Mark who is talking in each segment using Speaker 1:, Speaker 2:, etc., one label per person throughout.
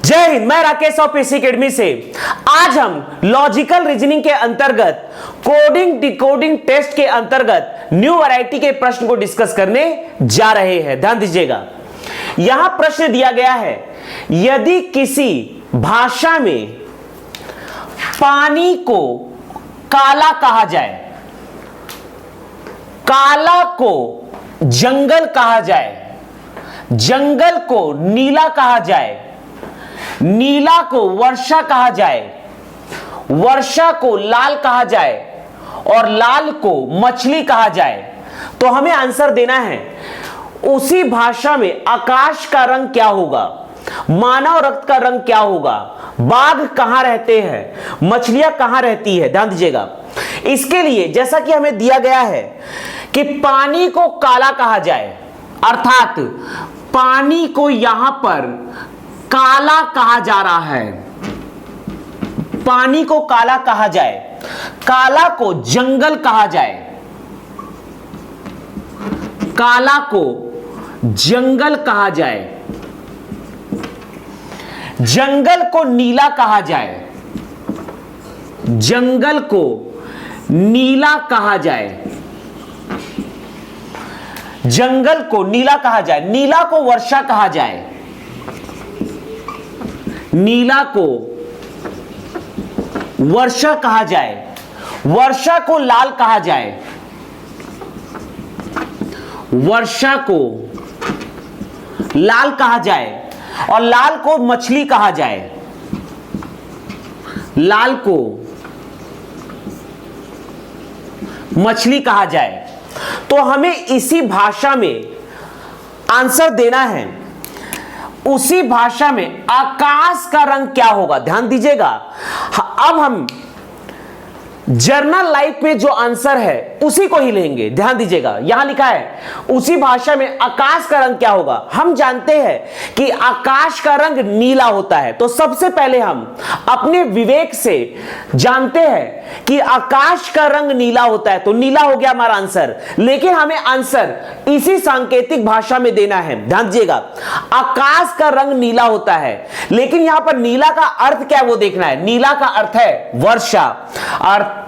Speaker 1: जय हिंद। मैं Rakesh office academy से आज हम लॉजिकल रीजनिंग के अंतर्गत कोडिंग डिकोडिंग टेस्ट के अंतर्गत न्यू वैरायटी के प्रश्न को डिस्कस करने जा रहे हैं। ध्यान दीजिएगा, यहां प्रश्न दिया गया है, यदि किसी भाषा में पानी को काला कहा जाए, काला को जंगल कहा जाए, जंगल को नीला कहा जाए, नीला को वर्षा कहा जाए, वर्षा को लाल कहा जाए और लाल को मछली कहा जाए, तो हमें आंसर देना है उसी भाषा में आकाश का रंग क्या होगा, मानव रक्त का रंग क्या होगा, बाघ कहां रहते हैं, मछलियां कहां रहती है। ध्यान दीजिएगा, इसके लिए जैसा कि हमें दिया गया है कि पानी को काला कहा जाए, अर्थात पानी को यहां पर काला कहा जा रहा है, पानी को काला कहा जाए, काला को जंगल कहा जाए, काला को जंगल कहा जाए, जंगल को नीला कहा जाए, जंगल को नीला कहा जाए, जंगल को नीला कहा जाए, नीला को वर्षा कहा जाए, नीला को वर्षा कहा जाए, वर्षा को लाल कहा जाए, वर्षा को लाल कहा जाए और लाल को मछली कहा जाए, लाल को मछली कहा जाए। तो हमें इसी भाषा में आंसर देना है, उसी भाषा में आकाश का रंग क्या होगा। ध्यान दीजिएगा, अब हम जर्नल लाइफ में जो आंसर है उसी को ही लेंगे। ध्यान दीजिएगा, यहां लिखा है उसी भाषा में आकाश का रंग क्या होगा। हम जानते हैं कि आकाश का रंग नीला होता है, तो सबसे पहले हम अपने विवेक से जानते हैं कि आकाश का रंग नीला होता है, तो नीला हो गया हमारा आंसर। लेकिन हमें आंसर इसी सांकेतिक भाषा में देना है। ध्यान दीजिएगा, आकाश का रंग नीला होता है, लेकिन यहां पर नीला का अर्थ क्या है वो देखना है। नीला का अर्थ है वर्षा, अर्थात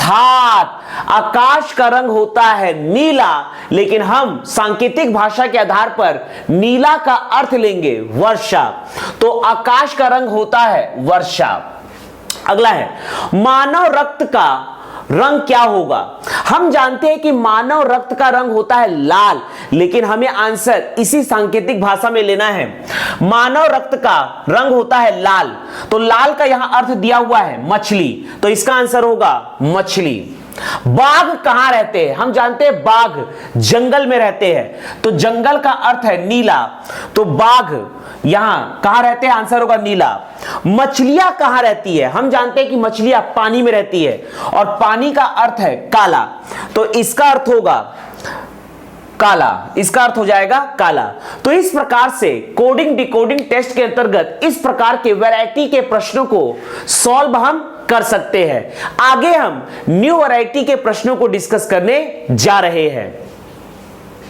Speaker 1: आकाश का रंग होता है नीला, लेकिन हम सांकेतिक भाषा के आधार पर नीला का अर्थ लेंगे वर्षा, तो आकाश का रंग होता है वर्षा। अगला है, मानव रक्त का रंग क्या होगा। हम जानते हैं कि मानव रक्त का रंग होता है लाल, लेकिन हमें आंसर इसी सांकेतिक भाषा में लेना है। मानव रक्त का रंग होता है लाल, तो लाल का यहां अर्थ दिया हुआ है मछली, तो इसका आंसर होगा मछली। बाघ कहां रहते हैं, हम जानते हैं बाघ जंगल में रहते हैं, तो जंगल का अर्थ है नीला, तो बाघ यहां कहां रहते हैं, आंसर होगा नीला। मछलियां कहां रहती है, हम जानते हैं कि मछलियां पानी में रहती है और पानी का अर्थ है काला, तो इसका अर्थ होगा काला, इसका अर्थ हो जाएगा काला। तो इस प्रकार से कोडिंग डिकोडिंग टेस्ट के अंतर्गत इस प्रकार के वैरायटी के प्रश्नों को सॉल्व हम कर सकते हैं। आगे हम न्यू वैरायटी के प्रश्नों को डिस्कस करने जा रहे हैं।